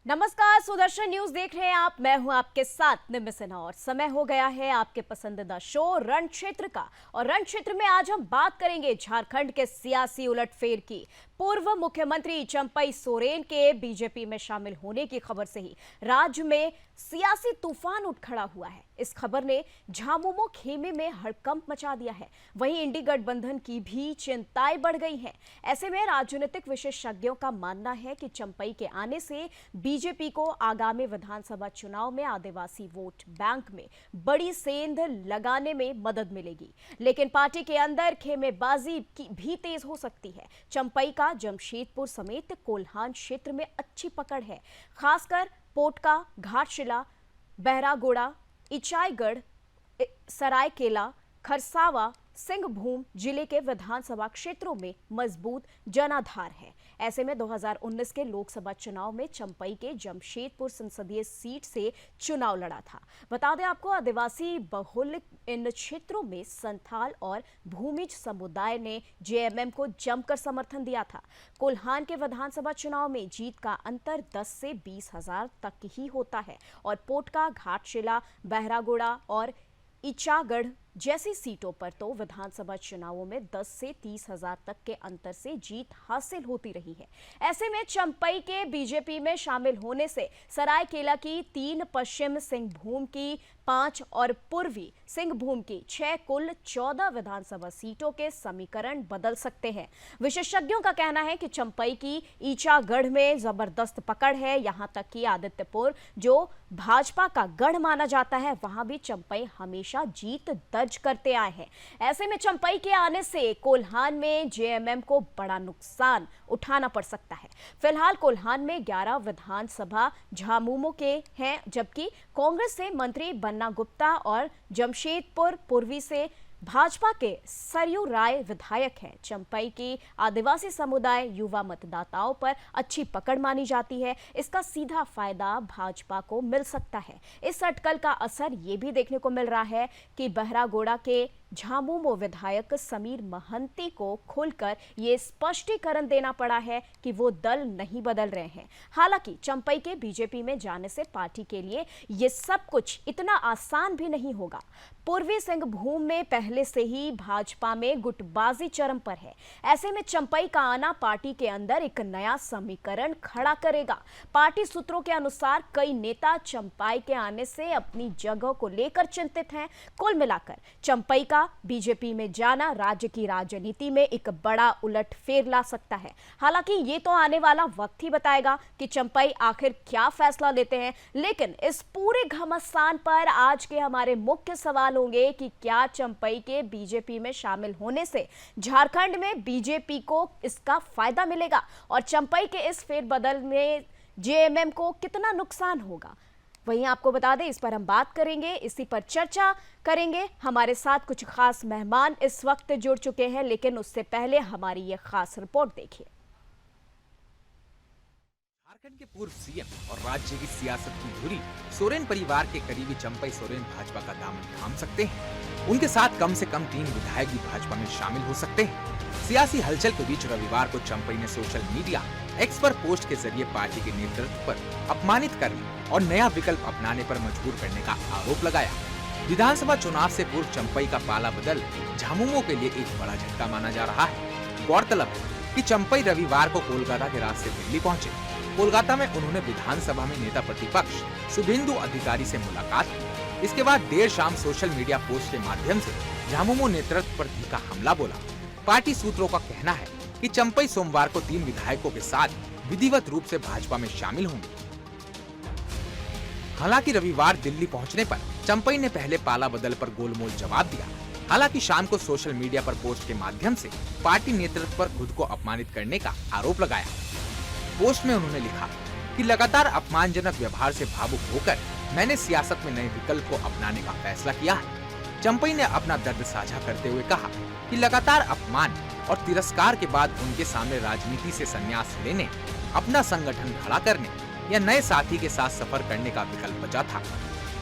नमस्कार, सुदर्शन न्यूज देख रहे हैं आप। मैं हूं आपके साथ निम्न सिन्हा और समय हो गया है आपके पसंदीदा शो रण क्षेत्र का। और रण क्षेत्र में आज हम बात करेंगे झारखंड के सियासी उलटफेर की। पूर्व मुख्यमंत्री चंपई सोरेन के बीजेपी में शामिल होने की खबर से ही राज्य में सियासी तूफान उठ खड़ा हुआ है। इस खबर ने झामुमो खेमे में हड़कंप मचा दिया है। वहीं इंडी गठबंधन की भी चिंताएं बढ़ गई हैं। ऐसे में राजनीतिक विशेषज्ञों का मानना है कि चंपई के आने से बीजेपी को आगामी विधानसभा चुनाव में आदिवासी वोट बैंक में बड़ी सेंध लगाने में मदद मिलेगी। लेकिन पार्टी के अंदर खेमेबाजी भी तेज हो सकती है। चंपई का जमशेदपुर समेत कोल्हान क्षेत्र में अच्छी पकड़ है। खासकर पोटका, घाटशिला, बहरागोड़ा, इचाईगढ़, सरायकेला, खरसावा, सिंहभूम जिले के विधानसभा क्षेत्रों में मजबूत जनाधार है। ऐसे में 2019 के लोकसभा चुनाव में चंपई के जमशेदपुर संसदीय सीट से चुनाव लड़ा था। बता दें आपको, आदिवासी बहुल इन क्षेत्रों में संथाल और भूमिज समुदाय ने जेएमएम को जमकर समर्थन दिया था। कोल्हान के विधानसभा चुनाव में जीत का अंतर 10 से 20 हजार तक ही होता है और पोटका, घाटशिला, बहरागोड़ा और इचागढ़ जैसी सीटों पर तो विधानसभा चुनावों में 10 से 30 हजार तक के अंतर से जीत हासिल होती रही है। ऐसे में चंपई के बीजेपी में शामिल होने से सरायकेला की 3, पश्चिम सिंहभूम की 5 और पूर्वी सिंहभूम की 6 कुल 14 विधानसभा सीटों के समीकरण बदल सकते हैं। विशेषज्ञों का कहना है कि चंपई की इचागढ़ में जबरदस्त पकड़ है। यहां तक कि आदित्यपुर, जो भाजपा का गढ़ माना जाता है, वहां भी चंपई हमेशा जीत दर्ज करते आए हैं। ऐसे में चंपई के आने से कोल्हान में जेएमएम को बड़ा नुकसान उठाना पड़ सकता है। फिलहाल कोल्हान में 11 विधानसभा झामुमो के हैं, जबकि कांग्रेस से मंत्री बन्ना गुप्ता और जमशेदपुर पूर्वी से भाजपा के सरयू राय विधायक हैं। चंपई की आदिवासी समुदाय युवा मतदाताओं पर अच्छी पकड़ मानी जाती है। इसका सीधा फायदा भाजपा को मिल सकता है। इस अटकल का असर ये भी देखने को मिल रहा है कि बहरागोड़ा के झामुमो विधायक समीर महंती को खुलकर ये स्पष्टीकरण देना पड़ा है कि वो दल नहीं बदल रहे हैं। हालांकि चंपई के बीजेपी में जाने से पार्टी के लिए ये सब कुछ इतना आसान भी नहीं होगा। पूर्वी सिंहभूम में पहले से ही भाजपा में गुटबाजी चरम पर है। ऐसे में चंपई का आना पार्टी के अंदर एक नया समीकरण खड़ा करेगा। पार्टी सूत्रों के अनुसार कई नेता चंपई के आने से अपनी जगह को लेकर चिंतित हैं। कुल मिलाकर चंपई का बीजेपी में जाना राज्य की राजनीति में एक बड़ा उलटफेर ला सकता है। हालांकि ये तो आने वाला वक्त ही बताएगा कि चंपई आखिर क्या फैसला लेते हैं। लेकिन इस पूरे घमासान पर आज के हमारे मुख्य सवाल होंगे कि क्या चंपई के बीजेपी में शामिल होने से झारखंड में बीजेपी को इसका फायदा मिलेगा और चंपई के इस फेरबदल में जेएमएम को कितना नुकसान होगा। वहीं आपको बता दें, इस पर हम बात करेंगे, इसी पर चर्चा करेंगे। हमारे साथ कुछ खास मेहमान इस वक्त जुड़ चुके हैं, लेकिन उससे पहले हमारी ये खास रिपोर्ट देखिए। झारखंड के पूर्व सीएम और राज्य की सियासत की धुरी सोरेन परिवार के करीबी चंपई सोरेन भाजपा का दामन थाम सकते हैं। उनके साथ कम से कम 3 विधायक भी भाजपा में शामिल हो सकते हैं। सियासी हलचल के बीच रविवार को चंपई ने सोशल मीडिया एक्स पर पोस्ट के जरिए पार्टी के नेतृत्व पर अपमानित करने और नया विकल्प अपनाने पर मजबूर करने का आरोप लगाया। विधानसभा चुनाव से पूर्व चंपई का पाला बदल झामुमो के लिए एक बड़ा झटका माना जा रहा है। गौरतलब है कि चंपई रविवार को कोलकाता के रास्ते दिल्ली पहुंचे। कोलकाता में उन्होंने विधानसभा में नेता प्रतिपक्ष शुभेंदु अधिकारी से मुलाकात की। इसके बाद देर शाम सोशल मीडिया पोस्ट के माध्यम से झामुमो नेतृत्व पर तीखा हमला बोला। पार्टी सूत्रों का कहना है कि चंपई सोमवार को 3 विधायकों के साथ विधिवत रूप से भाजपा में शामिल होंगे। हालांकि रविवार दिल्ली पहुंचने पर चंपई ने पहले पाला बदल पर गोलमोल जवाब दिया। हालांकि शाम को सोशल मीडिया पर पोस्ट के माध्यम से पार्टी नेतृत्व पर खुद को अपमानित करने का आरोप लगाया। पोस्ट में उन्होंने लिखा कि लगातार अपमानजनक व्यवहार से भावुक होकर मैंने सियासत में नए विकल्प को अपनाने का फैसला किया है। चंपई ने अपना दर्द साझा करते हुए कहा कि लगातार अपमान और तिरस्कार के बाद उनके सामने राजनीति से संन्यास लेने, अपना संगठन खड़ा करने या नए साथी के साथ सफर करने का विकल्प बचा था।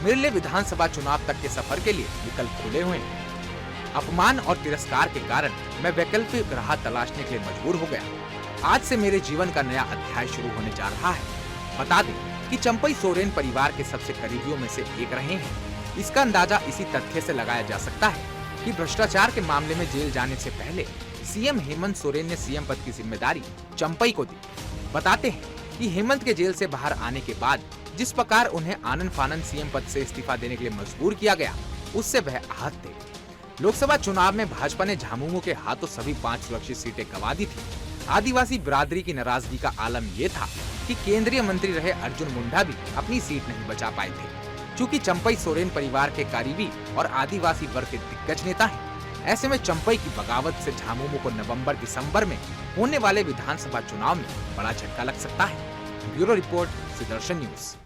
मेरे लिए विधानसभा चुनाव तक के सफर के लिए विकल्प खुले हुए हैं। अपमान और तिरस्कार के कारण मैं वैकल्पिक राह तलाशने के लिए मजबूर हो गया। आज से मेरे जीवन का नया अध्याय शुरू होने जा रहा है। बता दें कि चंपई सोरेन परिवार के सबसे करीबियों में से एक रहे हैं। इसका अंदाजा इसी तथ्य से लगाया जा सकता है कि भ्रष्टाचार के मामले में जेल जाने से पहले सीएम हेमंत सोरेन ने सीएम पद की जिम्मेदारी चंपई को दी। बताते हैं कि हेमंत के जेल से बाहर आने के बाद जिस प्रकार उन्हें आनन फानन सीएम पद से इस्तीफा देने के लिए मजबूर किया गया, उससे वह आहत थे। लोकसभा चुनाव में भाजपा ने झामुमो के हाथों सभी 5 सुरक्षित सीटें गंवा दी थी। आदिवासी बिरादरी की नाराजगी का आलम ये था कि केंद्रीय मंत्री रहे अर्जुन मुंडा भी अपनी सीट नहीं बचा पाए थे। चूंकि चंपई सोरेन परिवार के करीबी और आदिवासी वर्ग के दिग्गज नेता हैं, ऐसे में चंपई की बगावत से झामुमो को नवंबर-दिसंबर में होने वाले विधानसभा चुनाव में बड़ा झटका लग सकता है। Bureau report, Sudarshan news.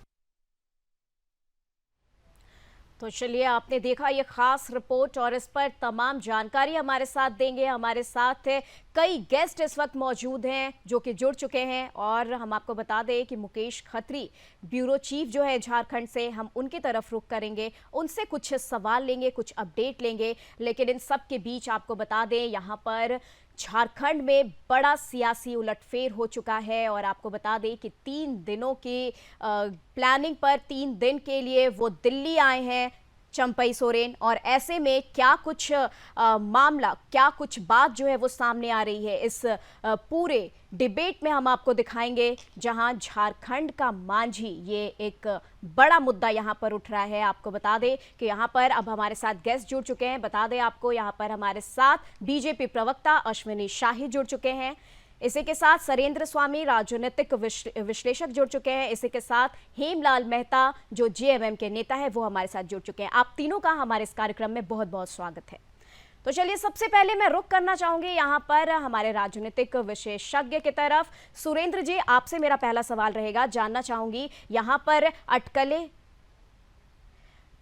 तो चलिए, आपने देखा ये खास रिपोर्ट और इस पर तमाम जानकारी हमारे साथ देंगे। हमारे साथ कई गेस्ट इस वक्त मौजूद हैं जो कि जुड़ चुके हैं और हम आपको बता दें कि मुकेश खत्री ब्यूरो चीफ जो है झारखंड से, हम उनकी तरफ रुख करेंगे, उनसे कुछ सवाल लेंगे, कुछ अपडेट लेंगे। लेकिन इन सब के बीच आपको बता दें, यहाँ पर झारखंड में बड़ा सियासी उलटफेर हो चुका है और आपको बता दें कि 3 दिनों की प्लानिंग पर 3 दिन के लिए वो दिल्ली आए हैं चंपई सोरेन। और ऐसे में क्या कुछ मामला, क्या कुछ बात जो है वो सामने आ रही है, इस पूरे डिबेट में हम आपको दिखाएंगे, जहां झारखंड का मांझी ये एक बड़ा मुद्दा यहां पर उठ रहा है। आपको बता दें कि यहां पर अब हमारे साथ गेस्ट जुड़ चुके हैं। बता दें आपको, यहां पर हमारे साथ बीजेपी प्रवक्ता अश्विनी शाही जुड़ चुके हैं। इसी के साथ सरेंद्र स्वामी राजनीतिक विश्लेषक जुड़ चुके हैं। इसी के साथ हेमलाल मेहता जो जेएमएम के नेता है, वो हमारे साथ जुड़ चुके हैं। आप तीनों का हमारे इस कार्यक्रम में बहुत बहुत स्वागत है। तो चलिए, सबसे पहले मैं रुख करना चाहूंगी यहाँ पर हमारे राजनीतिक विशेषज्ञ की तरफ। सुरेंद्र जी, आपसे मेरा पहला सवाल रहेगा, जानना चाहूंगी यहाँ पर अटकलें।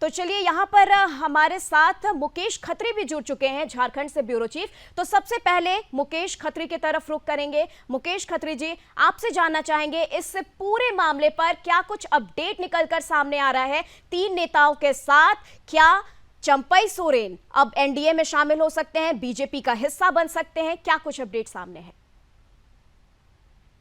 तो चलिए, यहाँ पर हमारे साथ मुकेश खत्री भी जुड़ चुके हैं झारखंड से, ब्यूरो चीफ। तो सबसे पहले मुकेश खत्री की तरफ रुख करेंगे। मुकेश खत्री जी, आपसे जानना चाहेंगे इस पूरे मामले पर क्या कुछ अपडेट निकलकर सामने आ रहा है 3 नेताओं के साथ? क्या चंपई सोरेन अब एनडीए में शामिल हो सकते हैं, बीजेपी का हिस्सा बन सकते हैं? क्या कुछ अपडेट सामने है?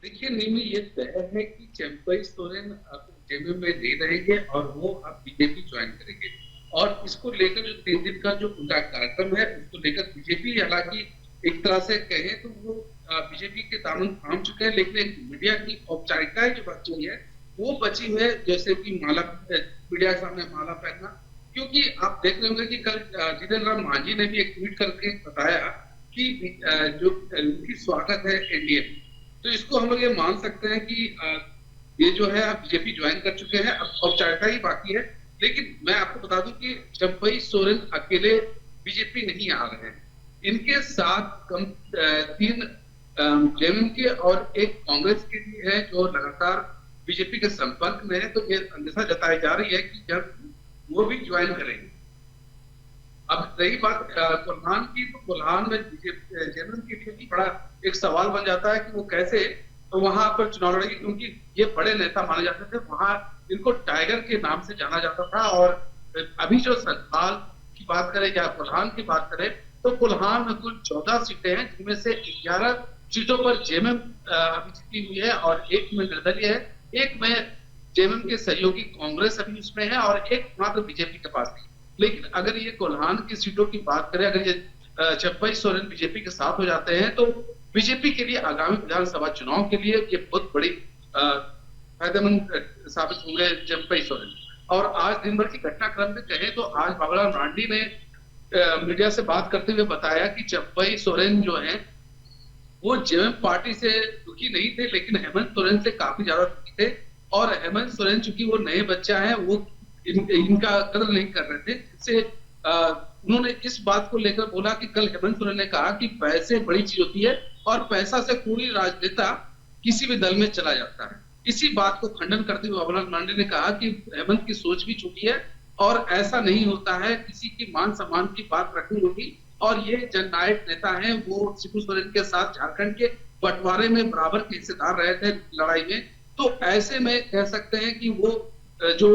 देखिए नीमी, ये तय है कि चंपई सोरेन अब जेएमएम में नहीं रहेंगे और वो अब बीजेपी ज्वाइन करेंगे। और इसको लेकर जो 3 दिन का जो उनका कार्यक्रम है, उसको लेकर बीजेपी, हालांकि एक तरह से कहें तो वो बीजेपी के दामन थाम चुके हैं, लेकिन एक मीडिया की औपचारिकताएं जो बची हुई है वो बची हुई है, जैसे कि माला, मीडिया के सामने माला पहनना। क्योंकि आप देख रहे होंगे कि कल जितेंद्र राम मांझी ने भी एक ट्वीट करके बताया कि जो उनकी स्वागत है एनडीए में। तो इसको हम लोग ये मान सकते हैं कि ये जो है अब बीजेपी ज्वाइन कर चुके हैं, अब औपचारिकता ही बाकी है। लेकिन मैं आपको बता दूं कि चंपई सोरेन अकेले बीजेपी नहीं आ रहे हैं, इनके साथ 3 जेएमएम के और एक कांग्रेस के भी है जो लगातार बीजेपी के संपर्क में है। तो ये अंदेशा जताई जा रही है कि जब वो भी ज्वाइन करेंगे। अब रही बात कोल्हान की, तो कोल्हान में जेएमएम के लिए भी बड़ा एक सवाल बन जाता है कि वो कैसे तो वहां पर चुनाव लड़ेगी, क्योंकि ये बड़े नेता माने जाते थे। वहां इनको टाइगर के नाम से जाना जाता था। और अभी जो संथाल की बात करें या कोल्हान की बात करें, तो कोल्हान में कुल 14 सीटें हैं, जिनमें से 11 सीटों पर जेएमएम अभी जीती हुई है और 1 में निर्दलीय है, 1 में जेएमएम के सहयोगी कांग्रेस अभी उसमें है और 1 मात्र बीजेपी के पास है। लेकिन अगर ये कोल्हान की सीटों की बात करें, अगर ये चंपई सोरेन बीजेपी के साथ हो जाते हैं, तो बीजेपी के लिए आगामी विधानसभा चुनाव के लिए ये बहुत बड़ी फायदेमंद साबित होंगे चंपई सोरेन। और आज दिन भर की घटनाक्रम में कहें तो आज बाबूलाल मरांडी ने मीडिया से बात करते हुए बताया कि चंपई सोरेन जो है वो जेएमएम पार्टी से दुखी नहीं थे, लेकिन हेमंत सोरेन से काफी ज्यादा दुखी थे। और हेमंत सोरेन चूंकि वो नए बच्चा है, वो इनका कदर नहीं कर रहे थे। इससे उन्होंने इस बात को लेकर बोला कि कल हेमंत सोरेन ने कहा कि पैसे बड़ी चीज होती है और पैसा से कोई राजनेता किसी भी दल में चला जाता है। इसी बात को खंडन करते हुए बाबूलाल मरांडी ने कहा कि हेमंत की सोच भी छूटी है और ऐसा नहीं होता है, किसी की मान सम्मान की बात रखनी होगी। और ये जननायक नेता हैं, वो शिबू सोरेन के साथ झारखंड के बंटवारे में बराबर के हिस्सेदार रहे थे लड़ाई में। तो ऐसे में कह सकते हैं कि वो जो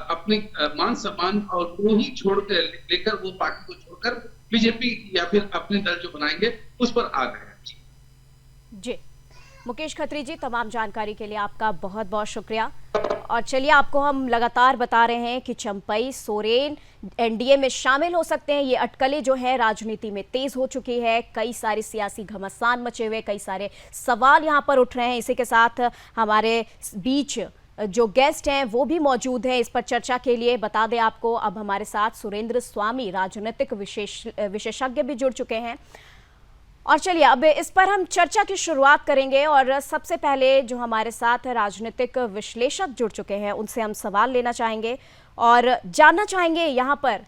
अपने मान सम्मान और वो ही छोड़ कर लेकर वो पार्टी को छोड़कर बीजेपी या फिर अपने दल जो बनाएंगे उस पर आ गए। जी, मुकेश खत्री जी, तमाम जानकारी के लिए आपका बहुत बहुत शुक्रिया। और चलिए, आपको हम लगातार बता रहे हैं कि चंपई सोरेन एनडीए में शामिल हो सकते हैं। ये अटकलें जो है राजनीति में तेज हो चुकी है, कई सारे सियासी घमासान मचे हुए, कई सारे सवाल यहाँ पर उठ रहे हैं। इसी के साथ हमारे बीच जो गेस्ट हैं वो भी मौजूद हैं इस पर चर्चा के लिए। बता दें आपको, अब हमारे साथ सुरेंद्र स्वामी राजनीतिक विशेषज्ञ भी जुड़ चुके हैं। और चलिए, अब इस पर हम चर्चा की शुरुआत करेंगे। और सबसे पहले जो हमारे साथ राजनीतिक विश्लेषक जुड़ चुके हैं उनसे हम सवाल लेना चाहेंगे और जानना चाहेंगे, यहाँ पर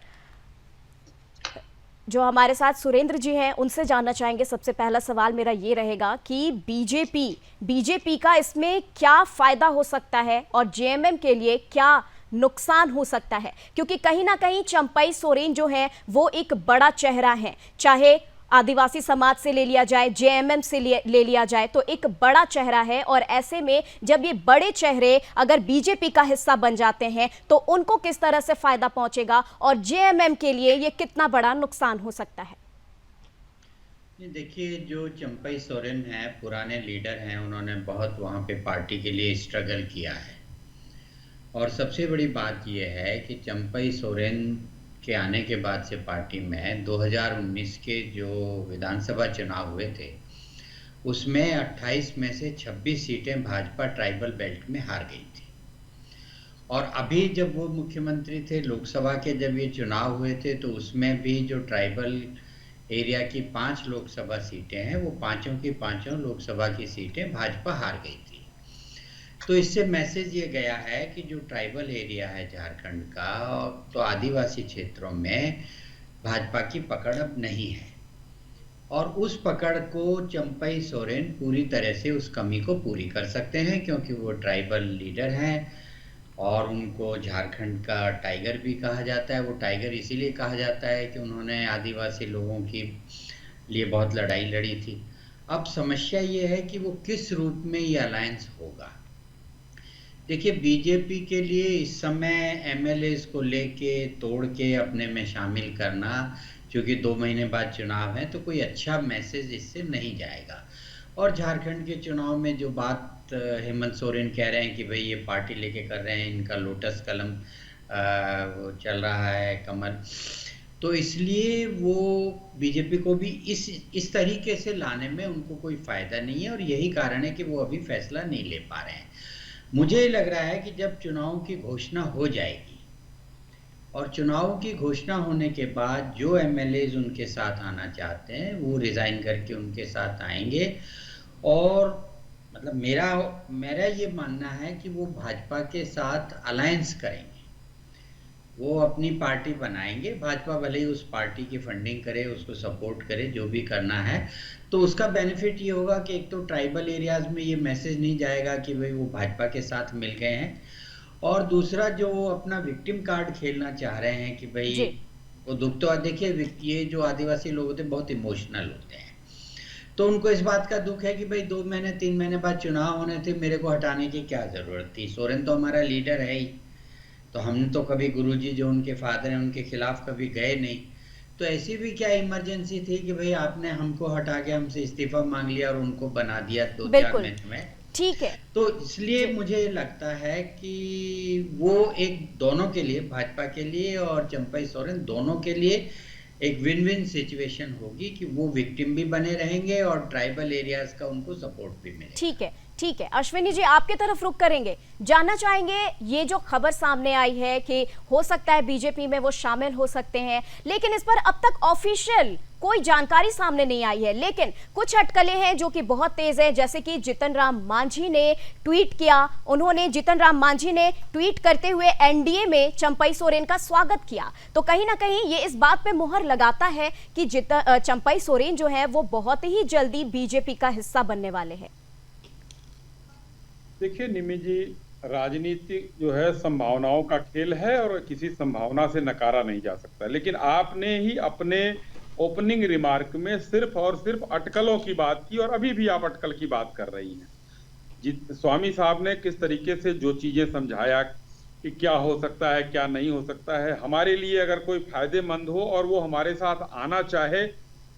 जो हमारे साथ सुरेंद्र जी हैं उनसे जानना चाहेंगे। सबसे पहला सवाल मेरा ये रहेगा कि बीजेपी का इसमें क्या फायदा हो सकता है और जेएमएम के लिए क्या नुकसान हो सकता है, क्योंकि कहीं ना कहीं चंपई सोरेन जो है वो एक बड़ा चेहरा है, चाहे आदिवासी समाज से ले लिया जाए, जेएमएम से ले लिया जाए, तो एक बड़ा चेहरा है। और ऐसे में जब ये बड़े चेहरे अगर बीजेपी का हिस्सा बन जाते हैं तो उनको किस तरह से फायदा पहुंचेगा और जेएमएम के लिए ये कितना बड़ा नुकसान हो सकता है? देखिए, जो चंपई सोरेन है पुराने लीडर हैं, उन्होंने बहुत वहाँ पे पार्टी के लिए स्ट्रगल किया है। और सबसे बड़ी बात यह है कि चंपई सोरेन के आने के बाद से पार्टी में 2019 के जो विधानसभा चुनाव हुए थे उसमें 28 में से 26 सीटें भाजपा ट्राइबल बेल्ट में हार गई थी। और अभी जब वो मुख्यमंत्री थे, लोकसभा के जब ये चुनाव हुए थे, तो उसमें भी जो ट्राइबल एरिया की 5 लोकसभा सीटें हैं वो पांचों की पांचों लोकसभा की सीटें भाजपा हार गई थी। तो इससे मैसेज ये गया है कि जो ट्राइबल एरिया है झारखंड का, तो आदिवासी क्षेत्रों में भाजपा की पकड़ अब नहीं है। और उस पकड़ को चंपई सोरेन पूरी तरह से उस कमी को पूरी कर सकते हैं, क्योंकि वो ट्राइबल लीडर हैं और उनको झारखंड का टाइगर भी कहा जाता है। वो टाइगर इसीलिए कहा जाता है कि उन्होंने आदिवासी लोगों के लिए बहुत लड़ाई लड़ी थी। अब समस्या ये है कि वो किस रूप में ये अलायंस होगा। देखिए, बीजेपी के लिए इस समय एमएलएस को लेके तोड़ के अपने में शामिल करना, क्योंकि 2 महीने बाद चुनाव है, तो कोई अच्छा मैसेज इससे नहीं जाएगा। और झारखंड के चुनाव में जो बात हेमंत सोरेन कह रहे हैं कि भाई ये पार्टी लेके कर रहे हैं, इनका लोटस कलम चल रहा है, कमल, तो इसलिए वो बीजेपी को भी इस तरीके से लाने में उनको कोई फायदा नहीं है। और यही कारण है कि वो अभी फैसला नहीं ले पा रहे हैं। मुझे लग रहा है कि जब चुनाव की घोषणा हो जाएगी और चुनाव की घोषणा होने के बाद जो एमएलएज उनके साथ आना चाहते हैं वो रिजाइन करके उनके साथ आएंगे। और मतलब मेरा ये मानना है कि वो भाजपा के साथ अलायंस करेंगे, वो अपनी पार्टी बनाएंगे। भाजपा भले ही उस पार्टी की फंडिंग करे, उसको सपोर्ट करे, जो भी करना है, तो उसका बेनिफिट ये होगा कि एक तो ट्राइबल एरियाज में ये मैसेज नहीं जाएगा कि भाई वो भाजपा के साथ मिल गए हैं, और दूसरा जो अपना विक्टिम कार्ड खेलना चाह रहे हैं कि भाई वो दुख, तो देखिए ये जो आदिवासी लोग होते हैं बहुत इमोशनल होते हैं, तो उनको इस बात का दुख है कि भाई 2 महीने 3 महीने बाद चुनाव होने थे, मेरे को हटाने की क्या जरूरत थी। सोरेन तो हमारा लीडर है ही, तो हमने तो कभी गुरुजी जो उनके फादर हैं उनके खिलाफ कभी गए नहीं, तो ऐसी भी क्या इमरजेंसी थी कि भाई आपने हमको हटा के हमसे इस्तीफा मांग लिया और उनको बना दिया 2-4 महीने में। ठीक है, तो इसलिए मुझे लगता है कि वो एक दोनों के लिए, भाजपा के लिए और चंपई सोरेन दोनों के लिए एक विन विन सिचुएशन होगी कि वो विक्टिम भी बने रहेंगे और ट्राइबल एरियाज का उनको सपोर्ट भी मिलेगा। ठीक है, अश्विनी जी आपके तरफ रुख करेंगे, जानना चाहेंगे ये जो खबर सामने आई है कि हो सकता है बीजेपी में वो शामिल हो सकते हैं, लेकिन इस पर अब तक ऑफिशियल कोई जानकारी सामने नहीं आई है। लेकिन कुछ अटकलें हैं जो कि बहुत तेज है, जैसे कि जीतन राम मांझी ने ट्वीट किया। जीतन राम मांझी ने ट्वीट करते हुए एनडीए में चंपई सोरेन का स्वागत किया, तो कहीं ना कहीं ये इस बात पे मुहर लगाता है कि चंपई सोरेन जो है वो बहुत ही जल्दी बीजेपी का हिस्सा बनने वाले हैं। देखिए निमि जी, राजनीति जो है संभावनाओं का खेल है और किसी संभावना से नकारा नहीं जा सकता। लेकिन आपने ही अपने ओपनिंग रिमार्क में सिर्फ और सिर्फ अटकलों की बात की और अभी भी आप अटकल की बात कर रही हैं। स्वामी साहब ने किस तरीके से जो चीजें समझाया कि क्या हो सकता है क्या नहीं हो सकता है, हमारे लिए अगर कोई फायदेमंद हो और वो हमारे साथ आना चाहे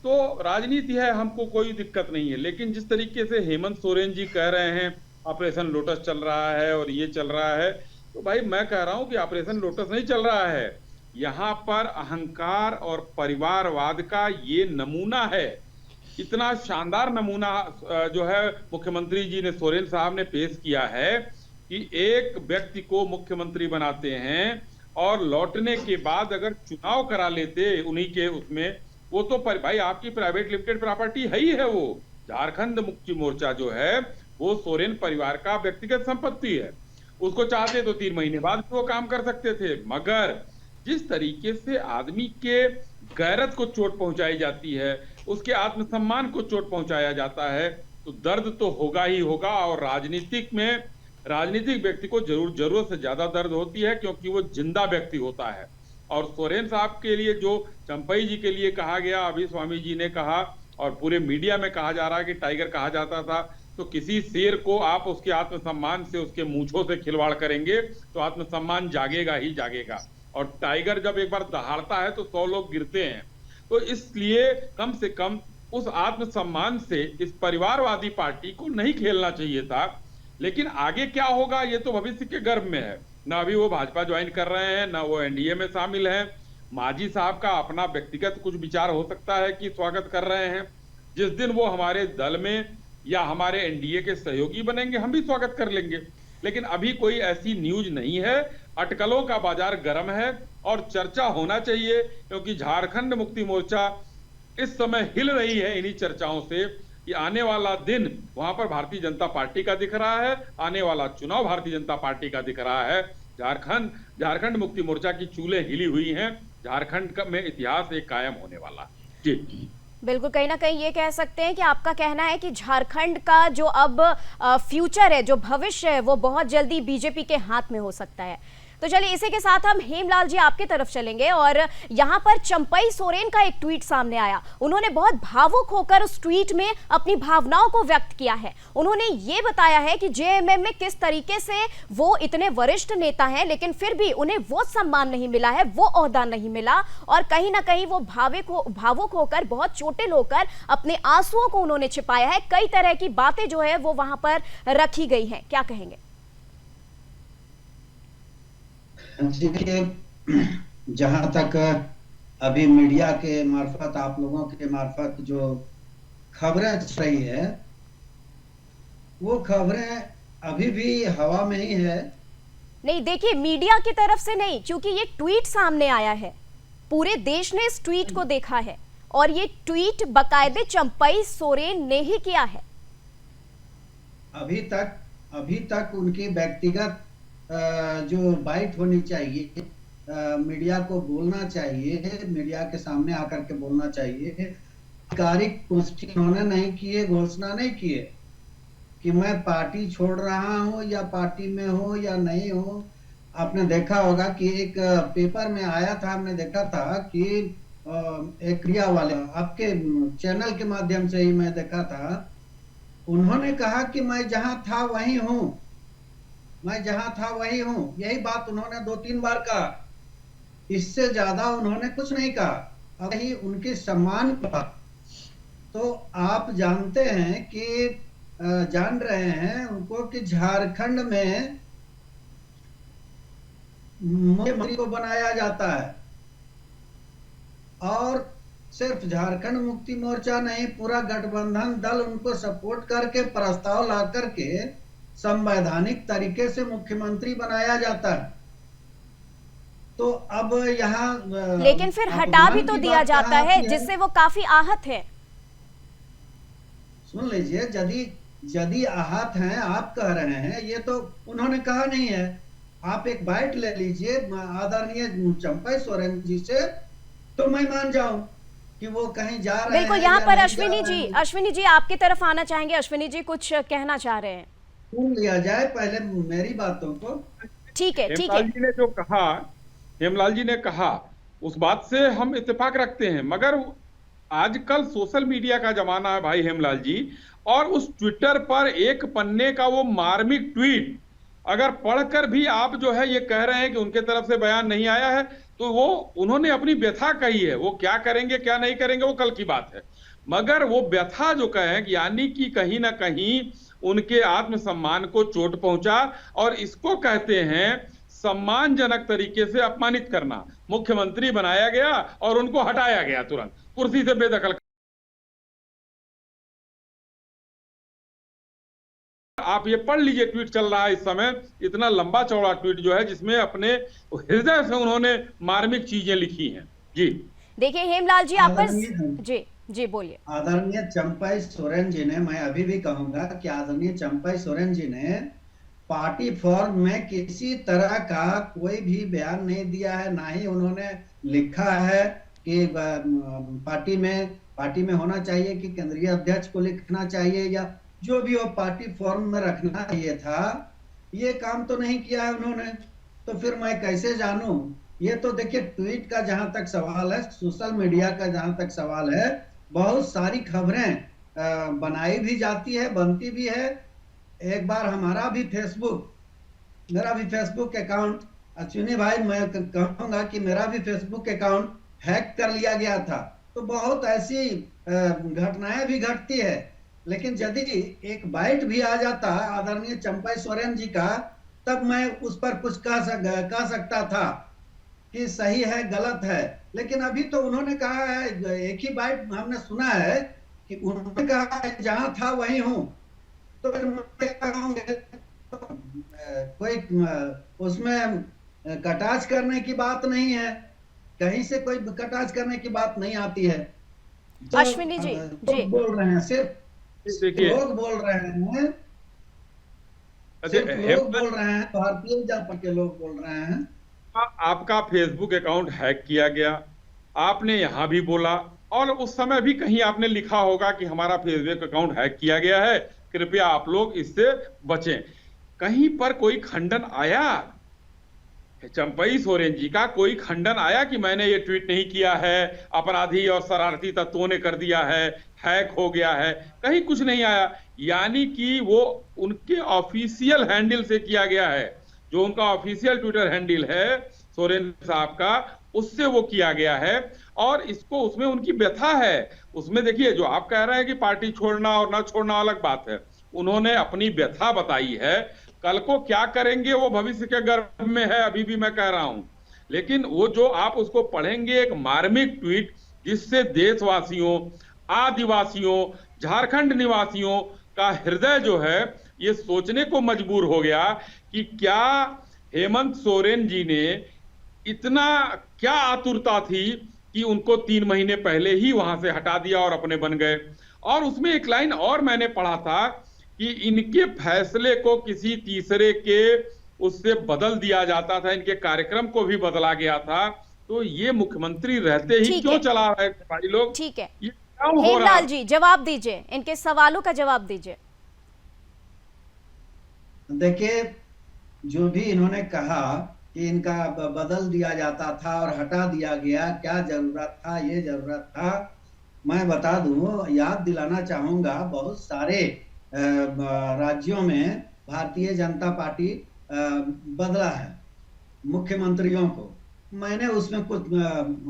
तो राजनीति है, हमको कोई दिक्कत नहीं है। लेकिन जिस तरीके से हेमंत सोरेन जी कह रहे हैं ऑपरेशन लोटस चल रहा है और ये चल रहा है, तो भाई मैं कह रहा हूं कि ऑपरेशन लोटस नहीं चल रहा है, यहाँ पर अहंकार और परिवारवाद का ये नमूना है। इतना शानदार नमूना जो है मुख्यमंत्री जी ने, सोरेन साहब ने पेश किया है कि एक व्यक्ति को मुख्यमंत्री बनाते हैं और लौटने के बाद अगर चुनाव करा लेते उन्हीं के उसमें, वो तो भाई आपकी प्राइवेट लिमिटेड प्रॉपर्टी है ही है। वो झारखंड मुक्ति मोर्चा जो है वो सोरेन परिवार का व्यक्तिगत संपत्ति है। उसको चाहते तो 3 महीने बाद वो काम कर सकते थे, मगर जिस तरीके से आदमी के गैरत को चोट पहुंचाई जाती है, उसके आत्मसम्मान को चोट पहुंचाया जाता है, तो दर्द तो होगा ही होगा। और राजनीतिक व्यक्ति को जरूरत से ज्यादा दर्द होती है, क्योंकि वो जिंदा व्यक्ति होता है। और सोरेन साहब के लिए जो चंपई जी के लिए कहा गया, अभी स्वामी जी ने कहा और पूरे मीडिया में कहा जा रहा है कि टाइगर कहा जाता था, तो किसी शेर को आप उसके आत्मसम्मान से, उसके मूंछों से खिलवाड़ करेंगे तो आत्मसम्मान जागेगा ही जागेगा। और टाइगर जब एक बार दहाड़ता है तो 100 लोग गिरते हैं। तो इसलिए कम से कम उस आत्मसम्मान से इस परिवारवादी पार्टी को नहीं खेलना चाहिए था। लेकिन आगे क्या होगा ये तो भविष्य के गर्भ में है। ना अभी वो भाजपा ज्वाइन कर रहे हैं, ना वो एनडीए में शामिल हैं। मांझी साहब का अपना व्यक्तिगत कुछ विचार हो सकता है कि स्वागत कर रहे हैं। जिस दिन वो हमारे दल में या हमारे एनडीए के सहयोगी बनेंगे, हम भी स्वागत कर लेंगे। लेकिन अभी कोई ऐसी न्यूज नहीं है। अटकलों का बाजार गर्म है और चर्चा होना चाहिए, क्योंकि झारखंड मुक्ति मोर्चा इस समय हिल रही है इन्हीं चर्चाओं से कि आने वाला दिन वहां पर भारतीय जनता पार्टी का दिख रहा है, आने वाला चुनाव भारतीय जनता पार्टी का दिख रहा है। झारखंड मुक्ति मोर्चा की चूल्हे हिली हुई हैं। झारखंड में इतिहास एक कायम होने वाला। जी बिल्कुल, कहीं ना कहीं ये कह सकते हैं कि आपका कहना है कि झारखंड का जो अब फ्यूचर है, जो भविष्य है, वो बहुत जल्दी बीजेपी के हाथ में हो सकता है। तो चलिए इसी के साथ हम हेमलाल जी आपकी तरफ चलेंगे और यहाँ पर चंपई सोरेन का एक ट्वीट सामने आया। उन्होंने बहुत भावुक होकर उस ट्वीट में अपनी भावनाओं को व्यक्त किया है। उन्होंने ये बताया है कि जेएमएम में किस तरीके से वो इतने वरिष्ठ नेता हैं, लेकिन फिर भी उन्हें वो सम्मान नहीं मिला है, वो ओहदा नहीं मिला, और कहीं ना कहीं वो भावुक होकर, बहुत चोटिल होकर अपने आंसुओं को उन्होंने छिपाया है। कई तरह की बातें जो है वो वहां पर रखी गई हैं। क्या कहेंगे? देखिए, जहां तक अभी मीडिया के मार्फत, आप लोगों के मार्फत जो खबरें चल रही है, वो खबरें अभी भी हवा में ही है। नहीं, देखिए, मीडिया की तरफ से नहीं, क्योंकि ये ट्वीट सामने आया है, पूरे देश ने इस ट्वीट को देखा है और ये ट्वीट बाकायदे चंपई सोरेन ने ही किया है। अभी तक उनकी व्यक्तिगत जो बाइट होनी चाहिए, मीडिया को बोलना चाहिए, मीडिया के सामने आकर के बोलना चाहिए। आधिकारिक पुष्टि उन्होंने नहीं किए, घोषणा नहीं किए कि मैं पार्टी छोड़ रहा हूं या पार्टी में हूं या नहीं हूं। आपने देखा होगा कि एक पेपर में आया था, हमने देखा था कि एक क्रिया वाले, आपके चैनल के माध्यम से ही मैं देखा था, उन्होंने कहा कि मैं जहां था वही हूं, मैं जहां था वही हूं। यही बात उन्होंने 2-3 बार कहा, इससे ज्यादा उन्होंने कुछ नहीं कहा। अब ही उनके सम्मान का, तो आप जानते हैं कि जान रहे हैं उनको कि झारखंड में मुख्यमंत्री को बनाया जाता है, और सिर्फ झारखंड मुक्ति मोर्चा नहीं, पूरा गठबंधन दल उनको सपोर्ट करके प्रस्ताव ला करके संवैधानिक तरीके से मुख्यमंत्री बनाया जाता है। तो अब यहाँ लेकिन फिर हटा भी तो दिया जाता है, जिससे वो काफी आहत है। सुन लीजिए, यदि आहत हैं, आप कह रहे हैं, ये तो उन्होंने कहा नहीं है। आप एक बाइट ले लीजिए आदरणीय चंपई सोरेन जी से, तो मैं मान जाऊं कि वो कहीं जा रहे हैं। बिल्कुल, यहाँ पर अश्विनी जी आपकी तरफ आना चाहेंगे। अश्विनी जी कुछ कहना चाह रहे हैं, सुन लिया जाए पहले मेरी बातों को। ठीक है। हेमलाल जी ने जो कहा, हेमलाल जी ने कहा, उस बात से हम इत्तेफाक रखते हैं, मगर आजकल सोशल मीडिया का जमाना है भाई हेमलाल जी, और उस ट्विटर पर एक पन्ने का वो मार्मिक ट्वीट अगर पढ़कर भी आप जो है ये कह रहे हैं कि उनके तरफ से बयान नहीं आया है, तो वो उन्होंने अपनी व्यथा कही है, वो क्या करेंगे क्या नहीं करेंगे वो कल की बात है, मगर वो व्यथा जो कहें यानी कि कहीं ना कहीं उनके आत्मसम्मान को चोट पहुंचा, और इसको कहते हैं सम्मानजनक तरीके से अपमानित करना। मुख्यमंत्री बनाया गया और उनको हटाया गया तुरंत कुर्सी से बेदखल। आप ये पढ़ लीजिए, ट्वीट चल रहा है इस समय, इतना लंबा चौड़ा ट्वीट जो है जिसमें अपने हृदय से उन्होंने मार्मिक चीजें लिखी हैं। जी देखिए हेमलाल जी, आप पर जी जी बोलिए। आदरणीय चंपई सोरेन जी ने, मैं अभी भी कहूंगा कि आदरणीय चंपई सोरेन जी ने पार्टी फॉर्म में किसी तरह का कोई भी बयान नहीं दिया है, ना ही उन्होंने लिखा है कि पार्टी में होना चाहिए कि केंद्रीय अध्यक्ष को लिखना चाहिए, या जो भी वो पार्टी फॉर्म में रखना चाहिए था, ये काम तो नहीं किया है उन्होंने। तो फिर मैं कैसे जानूं? ये तो देखिए, ट्वीट का जहां तक सवाल है, सोशल मीडिया का जहां तक सवाल है, बहुत सारी खबरें बनाई भी जाती है, बनती भी है। एक बार मेरा भी फेसबुक अकाउंट, अश्विनी भाई मैं कहूंगा कि मेरा भी फेसबुक अकाउंट हैक कर लिया गया था। तो बहुत ऐसी घटनाएं भी घटती है, लेकिन यदि एक बाइट भी आ जाता आदरणीय चंपई सोरेन जी का, तब मैं उस पर कुछ कह सकता था कि सही है गलत है। लेकिन अभी तो उन्होंने कहा है, एक ही बाइट हमने सुना है कि उन्होंने कहा है जहां था वहीं हूं। तो कोई उसमें कटाक्ष करने की बात नहीं है, कहीं से कोई कटाक्ष करने की बात नहीं आती है। तो अश्विनी जी जी बोल रहे हैं, सिर्फ लोग बोल रहे हैं, भारतीय जनता के लोग बोल रहे हैं। आपका फेसबुक अकाउंट हैक किया गया, आपने यहां भी बोला, और उस समय भी कहीं आपने लिखा होगा कि हमारा फेसबुक अकाउंट हैक किया गया है, कृपया आप लोग इससे बचें। कहीं पर कोई खंडन आया चंपई सोरेन जी का? कोई खंडन आया कि मैंने ये ट्वीट नहीं किया है, अपराधी और शरारती तत्वों ने कर दिया है, हैक हो गया है? कहीं कुछ नहीं आया। यानी कि वो उनके ऑफिशियल हैंडल से किया गया है, जो उनका ऑफिशियल ट्विटर हैंडल है सोरेन साहब का, उससे वो किया गया है। और इसको उसमें उनकी व्यथा है। उसमें देखिए, जो आप कह रहे हैं कि पार्टी छोड़ना और ना छोड़ना अलग बात है, उन्होंने अपनी व्यथा बताई है। कल को क्या करेंगे वो भविष्य के गर्भ में है, अभी भी मैं कह रहा हूं। लेकिन वो जो आप उसको पढ़ेंगे, एक मार्मिक ट्वीट जिससे देशवासियों, आदिवासियों, झारखंड निवासियों का हृदय जो है ये सोचने को मजबूर हो गया कि क्या हेमंत सोरेन जी ने इतना क्या आतुरता थी कि उनको 3 महीने पहले ही वहां से हटा दिया और अपने बन गए। और उसमें एक लाइन और मैंने पढ़ा था कि इनके फैसले को किसी तीसरे के उससे बदल दिया जाता था, इनके कार्यक्रम को भी बदला गया था। तो ये मुख्यमंत्री रहते ही क्यों चला रहे थे भाई लोग? ठीक है, ये क्यों हो रहा? हेमलाल जी जवाब दीजिए, इनके सवालों का जवाब दीजिए। देखिए, जो भी इन्होंने कहा कि इनका बदल दिया जाता था और हटा दिया गया, क्या जरूरत था, ये जरूरत था। मैं बता दूं, याद दिलाना चाहूंगा, बहुत सारे राज्यों में भारतीय जनता पार्टी बदला है मुख्यमंत्रियों को। मैंने उसमें कुछ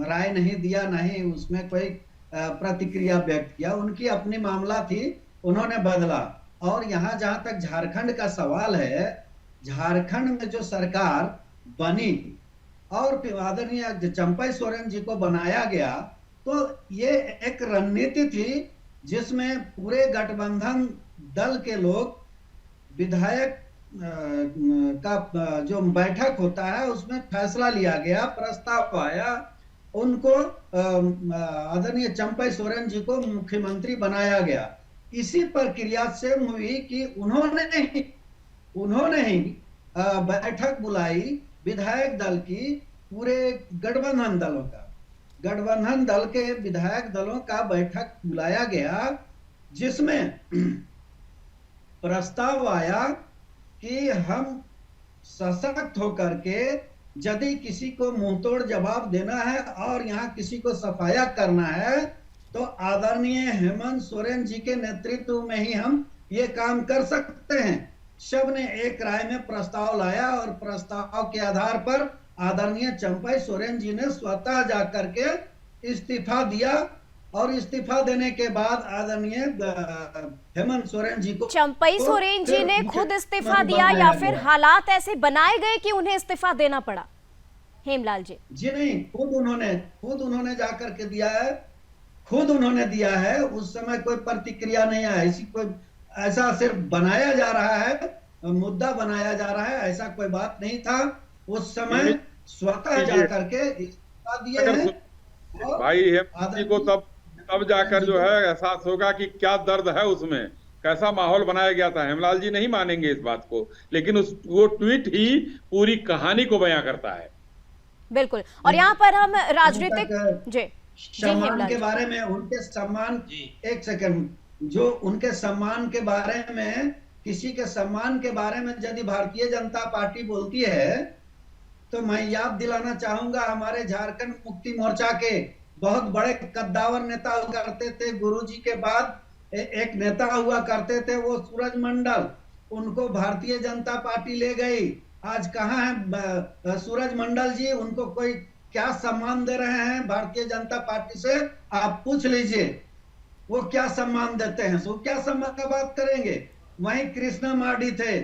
राय नहीं दिया, नहीं उसमें कोई प्रतिक्रिया व्यक्त किया। उनकी अपनी मामला थी, उन्होंने बदला। और यहाँ जहां तक झारखंड का सवाल है, झारखंड में जो सरकार बनी और आदरणीय चंपई सोरेन जी को बनाया गया, तो ये एक रणनीति थी जिसमें पूरे गठबंधन दल के लोग, विधायक का जो बैठक होता है उसमें फैसला लिया गया, प्रस्ताव आया, उनको आदरणीय चंपई सोरेन जी को मुख्यमंत्री बनाया गया। इसी प्रक्रिया से हुई कि उन्होंने ही बैठक बुलाई विधायक दल की, पूरे गठबंधन दलों का, गठबंधन दल के विधायक दलों का बैठक बुलाया गया, जिसमें प्रस्ताव आया कि हम सशक्त होकर के यदि किसी को मुंहतोड़ जवाब देना है और यहाँ किसी को सफाया करना है, तो आदरणीय हेमंत सोरेन जी के नेतृत्व में ही हम ये काम कर सकते हैं। सब ने एक राय में प्रस्ताव लाया और प्रस्ताव के आधार पर आदरणीय चंपई सोरेन जी ने स्वतः जाकर के इस्तीफा दिया और इस्तीफा देने के बाद आदरणीय हेमंत सोरेन जी को चंपई सोरेन जी ने खुद इस्तीफा दिया या फिर हालात ऐसे बनाए गए कि उन्हें इस्तीफा देना पड़ा? हेमलाल जी जी नहीं, खुद उन्होंने जाकर के दिया है, खुद उन्होंने दिया है। उस समय कोई प्रतिक्रिया नहीं है, ऐसा सिर्फ बनाया जा रहा है, मुद्दा बनाया जा रहा है, ऐसा कोई बात नहीं था। उस समय स्वतः जाकर के इस्तीफा दिए हैं। भाई हेमंत जी को तब जाकर जो है एहसास होगा कि क्या दर्द है उसमें, कैसा माहौल बनाया गया था। हेमलाल जी नहीं मानेंगे इस बात को, लेकिन वो ट्वीट ही पूरी कहानी को बयां करता है। बिल्कुल। और यहाँ पर हम राजनीतिक सम्मान के बारे में, उनके सम्मान, एक सेकंड, जो उनके सम्मान के बारे में, किसी के सम्मान के बारे में यदि भारतीय जनता पार्टी बोलती है तो मैं याद दिलाना चाहूंगा, हमारे झारखंड मुक्ति मोर्चा के बहुत बड़े कद्दावर नेता हुआ करते थे, गुरुजी के बाद एक नेता हुआ करते थे वो सूरज मंडल, उनको भारतीय जनता पार्टी ले गई। आज कहाँ है सूरज मंडल जी? उनको कोई क्या सम्मान दे रहे हैं भारतीय जनता पार्टी से? आप पूछ लीजिए वो क्या सम्मान देते हैं। सो क्या सम्मान का बात करेंगे? वहीं कृष्णा मार्डी थे,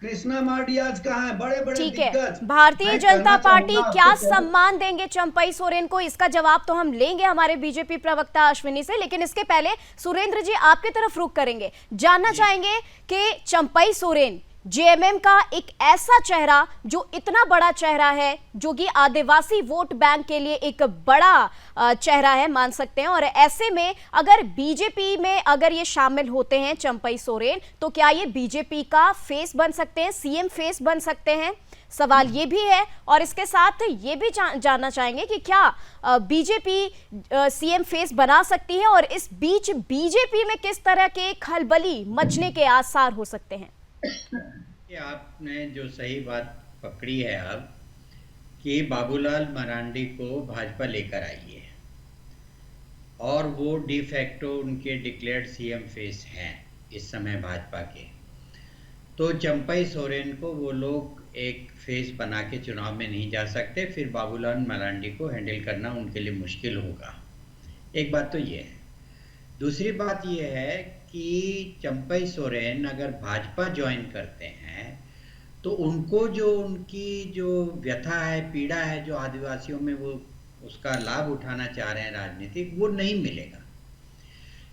कृष्णा मार्डी आज कहाँ है? बड़े बड़े ठीक है, भारतीय जनता पार्टी क्या सम्मान देंगे चंपई सोरेन को, इसका जवाब तो हम लेंगे हमारे बीजेपी प्रवक्ता अश्विनी से, लेकिन इसके पहले सुरेंद्र जी आपकी तरफ रुख करेंगे। जानना चाहेंगे कि चंपई सोरेन जेएमएम का एक ऐसा चेहरा जो इतना बड़ा चेहरा है, जो कि आदिवासी वोट बैंक के लिए एक बड़ा चेहरा है मान सकते हैं, और ऐसे में अगर बीजेपी में अगर ये शामिल होते हैं चंपई सोरेन, तो क्या ये बीजेपी का फेस बन सकते हैं, सीएम फेस बन सकते हैं? सवाल ये भी है। और इसके साथ ये भी जानना चाहेंगे कि क्या बीजेपी सीएम फेस बना सकती है, और इस बीच बीजेपी में किस तरह के खलबली मचने के आसार हो सकते हैं? कि आपने जो सही बात पकड़ी है अब, कि बाबूलाल मरांडी को भाजपा लेकर आई है और वो डिफैक्टो उनके डिक्लेयर्ड सीएम फेस हैं इस समय भाजपा के, तो चंपई सोरेन को वो लोग एक फेस बना के चुनाव में नहीं जा सकते, फिर बाबूलाल मरांडी को हैंडल करना उनके लिए मुश्किल होगा। एक बात तो ये है। दूसरी बात ये है कि चंपई सोरेन अगर भाजपा ज्वाइन करते हैं तो उनको जो उनकी जो व्यथा है, पीड़ा है, जो आदिवासियों में वो उसका लाभ उठाना चाह रहे हैं राजनीतिक, वो नहीं मिलेगा।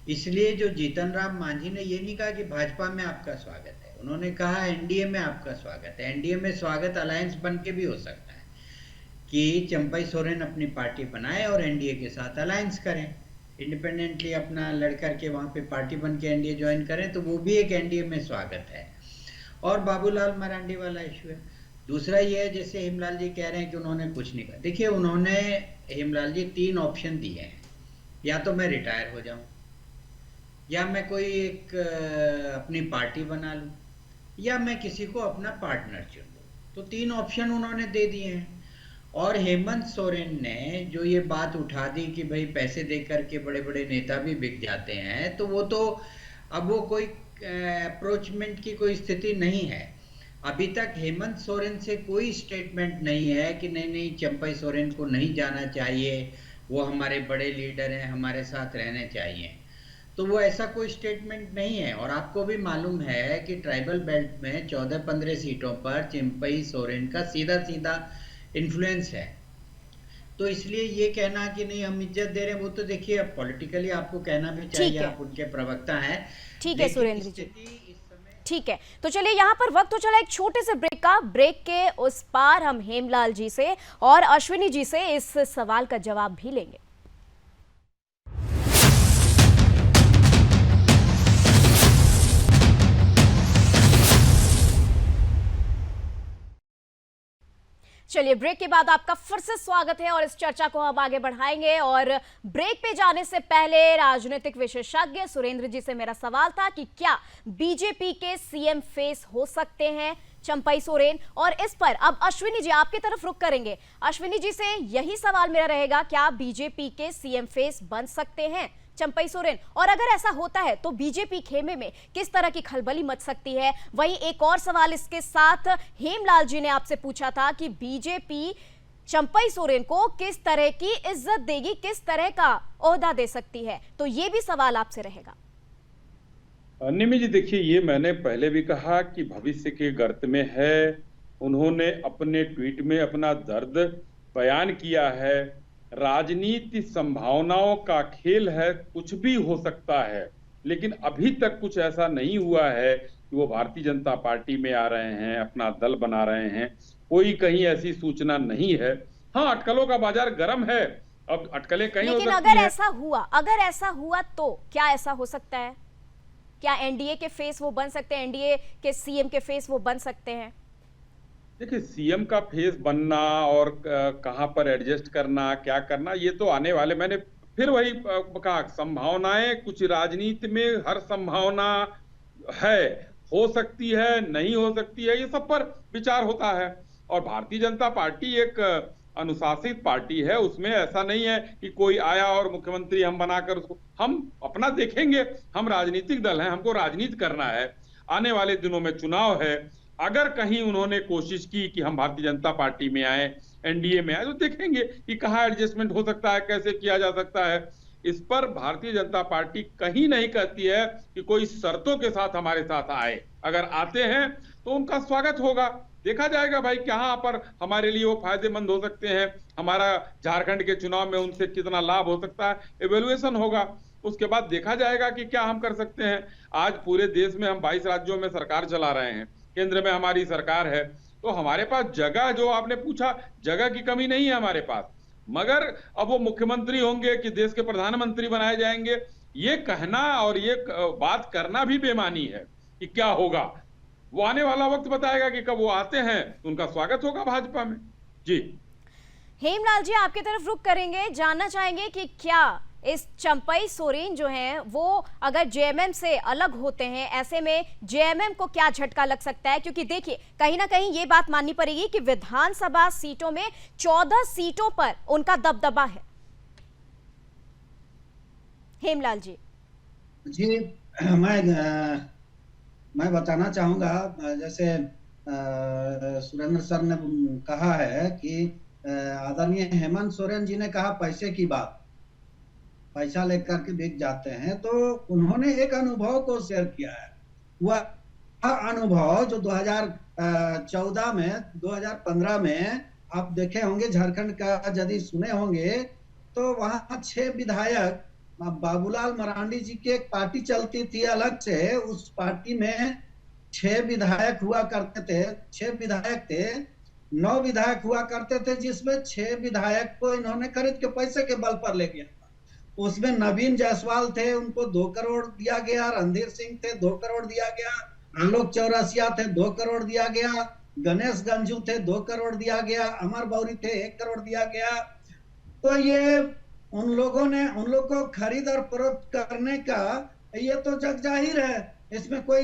इसलिए जो जीतन राम मांझी ने ये नहीं कहा कि भाजपा में आपका स्वागत है, उन्होंने कहा एनडीए में आपका स्वागत है। एनडीए में स्वागत अलायंस बन के भी हो सकता है कि चंपई सोरेन अपनी पार्टी बनाए और एनडीए के साथ अलायंस करें, इंडिपेंडेंटली अपना लड़ करके वहाँ पे पार्टी बन के एनडीए ज्वाइन करें, तो वो भी एक एनडीए में स्वागत है। और बाबूलाल मरांडी वाला इशू है। दूसरा ये है, जैसे हेमलाल जी कह रहे हैं कि उन्होंने कुछ नहीं कहा। देखिए, उन्होंने हेमलाल जी 3 ऑप्शन दिए हैं, या तो मैं रिटायर हो जाऊं, या मैं कोई एक अपनी पार्टी बना लूं, या मैं किसी को अपना पार्टनर चुन लूं। तो 3 ऑप्शन उन्होंने दे दिए हैं। और हेमंत सोरेन ने जो ये बात उठा दी कि भाई पैसे दे करके बड़े बड़े नेता भी बिक जाते हैं, तो वो तो अब वो कोई अप्रोचमेंट की कोई स्थिति नहीं है। अभी तक हेमंत सोरेन से कोई स्टेटमेंट नहीं है कि नहीं चंपई सोरेन को नहीं जाना चाहिए, वो हमारे बड़े लीडर हैं, हमारे साथ रहने चाहिए। तो वो ऐसा कोई स्टेटमेंट नहीं है। और आपको भी मालूम है कि ट्राइबल बेल्ट में 14-15 सीटों पर चंपई सोरेन का सीधा सीधा इन्फ्लुएंस है। तो इसलिए ये कहना कि नहीं हम इज्जत दे रहे हैं, वो तो देखिए अब पॉलिटिकली आपको कहना भी चाहिए, आप उनके प्रवक्ता हैं। ठीक है सुरेंद्र जी, ठीक है। तो चलिए, यहाँ पर वक्त तो चला एक छोटे से ब्रेक का। ब्रेक के उस पार हम हेमलाल जी से और अश्विनी जी से इस सवाल का जवाब भी लेंगे। चलिए, ब्रेक के बाद आपका फिर से स्वागत है और इस चर्चा को हम आगे बढ़ाएंगे। और ब्रेक पे जाने से पहले राजनीतिक विशेषज्ञ सुरेंद्र जी से मेरा सवाल था कि क्या बीजेपी के सीएम फेस हो सकते हैं चंपई सोरेन, और इस पर अब अश्विनी जी आपकी तरफ रुख करेंगे। अश्विनी जी से यही सवाल मेरा रहेगा, क्या बीजेपी के सीएम फेस बन सकते हैं चंपई सोरेन, और अगर ऐसा होता है तो बीजेपी खेमे में किस तरह की खलबली मच सकती है? वहीं एक और सवाल इसके साथ हेमलाल जी ने आपसे पूछा था कि बीजेपी चंपई सोरेन को किस तरह की इज्जत देगी, किस तरह का ओहदा दे सकती है? तो ये भी सवाल आपसे रहेगा। निमि जी देखिए, ये मैंने पहले भी कहा कि भविष्य के गर्त में है। उन्होंने अपने ट्वीट में अपना दर्द बयान किया है। राजनीति संभावनाओं का खेल है, कुछ भी हो सकता है, लेकिन अभी तक कुछ ऐसा नहीं हुआ है कि वो भारतीय जनता पार्टी में आ रहे हैं, अपना दल बना रहे हैं। कोई कहीं ऐसी सूचना नहीं है। हाँ, अटकलों का बाजार गर्म है, अब अटकलें कहीं हो लेकिन सकती हैं। अगर ऐसा हुआ तो क्या ऐसा हो सकता है? क्या एनडीए के फेस वो बन सकते हैं, एनडीए के सीएम के फेस वो बन सकते हैं? देखिए, सीएम का फेस बनना और कहां पर एडजस्ट करना, क्या करना, ये तो आने वाले, मैंने फिर वही कहा, संभावनाएं, कुछ राजनीति में हर संभावना है, हो सकती है, नहीं हो सकती है, ये सब पर विचार होता है। और भारतीय जनता पार्टी एक अनुशासित पार्टी है, उसमें ऐसा नहीं है कि कोई आया और मुख्यमंत्री हम बनाकर उसको, हम अपना देखेंगे। हम राजनीतिक दल हैं, हमको राजनीति करना है। आने वाले दिनों में चुनाव है, अगर कहीं उन्होंने कोशिश की कि हम भारतीय जनता पार्टी में आए, एनडीए में आए, तो देखेंगे कि कहाँ एडजस्टमेंट हो सकता है, कैसे किया जा सकता है। इस पर भारतीय जनता पार्टी कहीं नहीं कहती है कि कोई शर्तों के साथ हमारे साथ आए। अगर आते हैं तो उनका स्वागत होगा। देखा जाएगा भाई कहाँ पर हमारे लिए वो फायदेमंद हो सकते हैं, हमारा झारखंड के चुनाव में उनसे कितना लाभ हो सकता है, एवेल्युएशन होगा। उसके बाद देखा जाएगा कि क्या हम कर सकते हैं। आज पूरे देश में हम 22 राज्यों में सरकार चला रहे हैं, केंद्र में हमारी सरकार है, तो हमारे पास जगह, जो आपने पूछा, जगह की कमी नहीं है हमारे पास। मगर अब वो मुख्यमंत्री होंगे कि देश के प्रधानमंत्री बनाए जाएंगे, ये कहना और ये बात करना भी बेमानी है कि क्या होगा। वो आने वाला वक्त बताएगा कि कब वो आते हैं तो उनका स्वागत होगा भाजपा में। जी हेमलाल जी, आपकी तरफ रुख करेंगे, जानना चाहेंगे कि क्या इस चंपई सोरेन जो हैं वो अगर जेएमएम से अलग होते हैं, ऐसे में जेएमएम को क्या झटका लग सकता है? क्योंकि देखिए, कहीं ना कहीं ये बात माननी पड़ेगी कि विधानसभा सीटों में 14 सीटों पर उनका दबदबा है। हेमलाल जी। जी, मैं बताना चाहूंगा, जैसे सुरेंद्र सर ने कहा है कि आदरणीय हेमंत सोरेन जी ने कहा पैसे की बात, पैसा लेकर के बिक जाते हैं, तो उन्होंने एक अनुभव को शेयर किया है। वह अनुभव जो 2014 में, 2015 में आप देखे होंगे, झारखंड का यदि सुने होंगे, तो वहां 6 विधायक, बाबूलाल मरांडी जी की एक पार्टी चलती थी अलग से, उस पार्टी में 6 विधायक हुआ करते थे, 6 विधायक थे, 9 विधायक हुआ करते थे, जिसमें 6 विधायक को इन्होंने खरीद के पैसे के बल पर ले गया। उसमें नवीन जायसवाल थे, उनको 2 करोड़ दिया गया, रणधीर सिंह थे 2 करोड़ दिया गया, आलोक चौरसिया थे 2 करोड़ दिया गया, गणेश गंजू थे 2 करोड़ दिया गया, अमर बौरी थे 1 करोड़ दिया गया। तो ये उन लोग को खरीद और फरोख्त करने का ये तो जग जाहिर है, इसमें कोई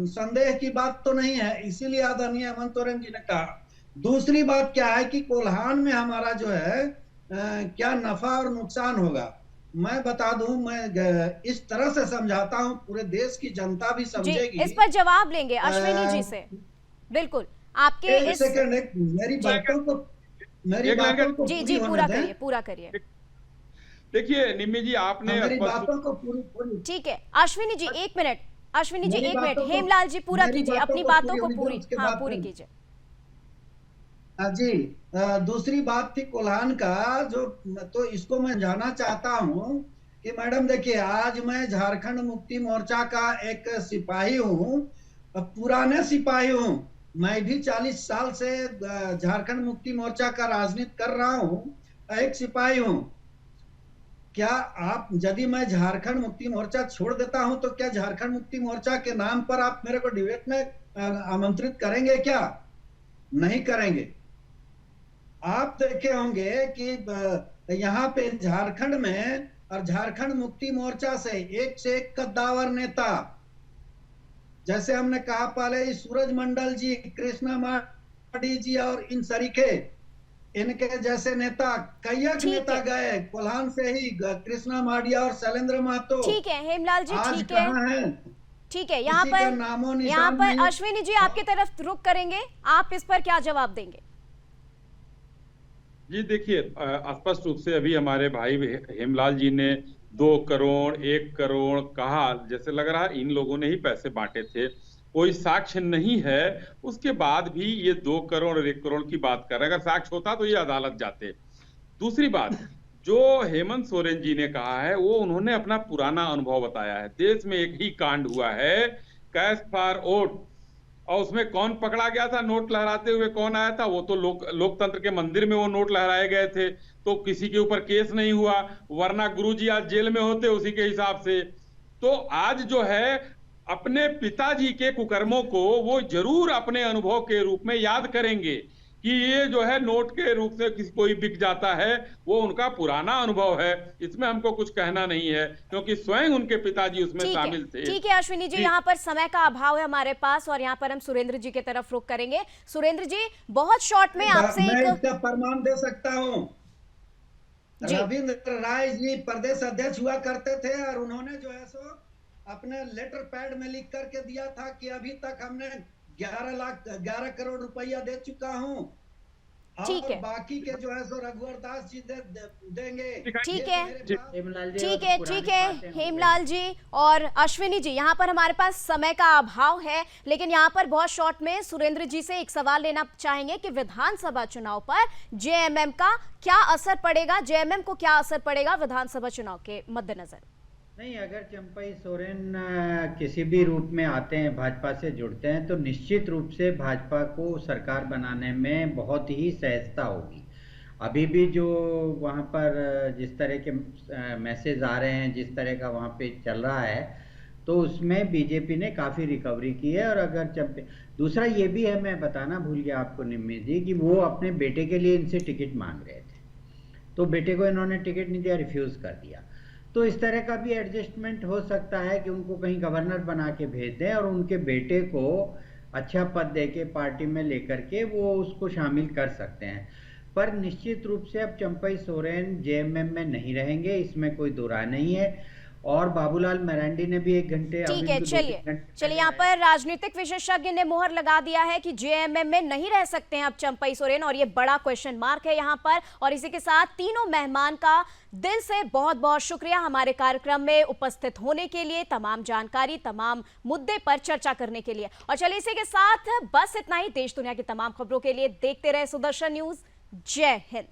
संदेह की बात तो नहीं है। इसीलिए आदरणीय हेमंत सोरेन जी ने कहा। दूसरी बात क्या है कि कोल्हान में हमारा जो है क्या नफा और नुकसान होगा, मैं बता दूं, मैं इस तरह से समझाता हूं, पूरे देश की जनता भी समझेगी। इस पर जवाब लेंगे अश्विनी जी से। बिल्कुल, आपके एक सेकंड, मेरी बातों को जी पूरा करिए। देखिए निम्मी जी, आपने मेरी बातों को पूरी ठीक है। अश्विनी जी 1 मिनट, अश्विनी जी 1 मिनट, हेमलाल जी पूरा कीजिए, अपनी बातों को पूरी कीजिए। जी, दूसरी बात थी कोल्हान का, जो तो इसको मैं जानना चाहता हूं कि मैडम देखिए, आज मैं झारखंड मुक्ति मोर्चा का एक सिपाही हूं, पुराने सिपाही हूं। मैं भी 40 साल से झारखंड मुक्ति मोर्चा का राजनीति कर रहा हूं, एक सिपाही हूं। क्या आप, यदि मैं झारखंड मुक्ति मोर्चा छोड़ देता हूं, तो क्या झारखंड मुक्ति मोर्चा के नाम पर आप मेरे को डिबेट में आमंत्रित करेंगे? क्या नहीं करेंगे? आप देखे होंगे कि यहाँ पे झारखंड में और झारखंड मुक्ति मोर्चा से एक कद्दावर नेता, जैसे हमने कहा पहले, सूरज मंडल जी, कृष्णा माडी जी और इन सरीखे, इनके जैसे नेता, कई नेता गए कोल्हान से ही, कृष्णा माडिया और शैलेंद्र महतो। ठीक है हेमलाल जी, ठीक है, ठीक है। यहाँ पर अश्विनी जी आपकी तरफ रुख करेंगे, आप इस पर क्या जवाब देंगे? जी देखिए, स्पष्ट रूप से अभी हमारे भाई हेमलाल जी ने 2 करोड़ 1 करोड़ कहा, जैसे लग रहा है इन लोगों ने ही पैसे बांटे थे। कोई साक्ष्य नहीं है, उसके बाद भी ये 2 करोड़ और 1 करोड़ की बात कर रहे हैं। अगर साक्ष्य होता तो ये अदालत जाते। दूसरी बात, जो हेमंत सोरेन जी ने कहा है वो उन्होंने अपना पुराना अनुभव बताया है। देश में एक ही कांड हुआ है, कैश फॉर वोट, और उसमें कौन पकड़ा गया था नोट लहराते हुए, कौन आया था? वो तो लोकतंत्र के मंदिर में वो नोट लहराए गए थे, तो किसी के ऊपर केस नहीं हुआ, वरना गुरुजी आज जेल में होते उसी के हिसाब से। तो आज जो है अपने पिताजी के कुकर्मों को वो जरूर अपने अनुभव के रूप में याद करेंगे कि ये जो है नोट के रूप से किसी कोई बिक जाता है, वो उनका पुराना अनुभव है। इसमें हमको कुछ कहना नहीं है, क्योंकि स्वयं उनके पिताजी उसमें शामिल थे। ठीक है अश्विनी जी, यहाँ पर समय का अभाव है हमारे पास और यहाँ पर हम सुरेंद्र जी की तरफ रुख करेंगे। सुरेंद्र जी, बहुत शॉर्ट में आपसे मैं एक इसका प्रमाण दे सकता हूँ। रविंद्र राय जी प्रदेश अध्यक्ष हुआ करते थे और उन्होंने जो है सो अपने लेटर पैड में लिख करके दिया था कि अभी तक हमने 11 करोड़ रुपया दे चुका हूँ, ठीक और है, बाकी के जो है सो रघुवर दास जी देंगे। ठीक है, ठीक है बातें हो हेमलाल जी और अश्विनी जी, यहाँ पर हमारे पास समय का अभाव है, लेकिन यहाँ पर बहुत शॉर्ट में सुरेंद्र जी से एक सवाल लेना चाहेंगे कि विधानसभा चुनाव पर जेएमएम का क्या असर पड़ेगा, जेएमएम को क्या असर पड़ेगा विधानसभा चुनाव के मद्देनजर? नहीं, अगर चंपई सोरेन किसी भी रूप में आते हैं, भाजपा से जुड़ते हैं, तो निश्चित रूप से भाजपा को सरकार बनाने में बहुत ही सहजता होगी। अभी भी जो वहाँ पर जिस तरह के मैसेज आ रहे हैं, जिस तरह का वहाँ पे चल रहा है, तो उसमें बीजेपी ने काफ़ी रिकवरी की है। और अगर चंपई, दूसरा ये भी है, मैं बताना भूल गया आपको निम्मी जी, कि वो अपने बेटे के लिए इनसे टिकट मांग रहे थे, तो बेटे को इन्होंने टिकट नहीं दिया, रिफ्यूज़ कर दिया। तो इस तरह का भी एडजस्टमेंट हो सकता है कि उनको कहीं गवर्नर बना के भेज दें और उनके बेटे को अच्छा पद दे के पार्टी में लेकर के वो उसको शामिल कर सकते हैं। पर निश्चित रूप से अब चंपई सोरेन जेएमएम में नहीं रहेंगे, इसमें कोई दो राय नहीं है। और बाबूलाल मरांडी ने भी 1 घंटे, ठीक है, चलिए यहाँ पर राजनीतिक विशेषज्ञ ने मोहर लगा दिया है कि जेएमएम में नहीं रह सकते हैं अब चंपई सोरेन, और ये बड़ा क्वेश्चन मार्क है यहाँ पर। और इसी के साथ तीनों मेहमान का दिल से बहुत बहुत शुक्रिया हमारे कार्यक्रम में उपस्थित होने के लिए, तमाम जानकारी, तमाम मुद्दे पर चर्चा करने के लिए। और चलिए इसी के साथ बस इतना ही। देश दुनिया की तमाम खबरों के लिए देखते रहे सुदर्शन न्यूज। जय हिंद।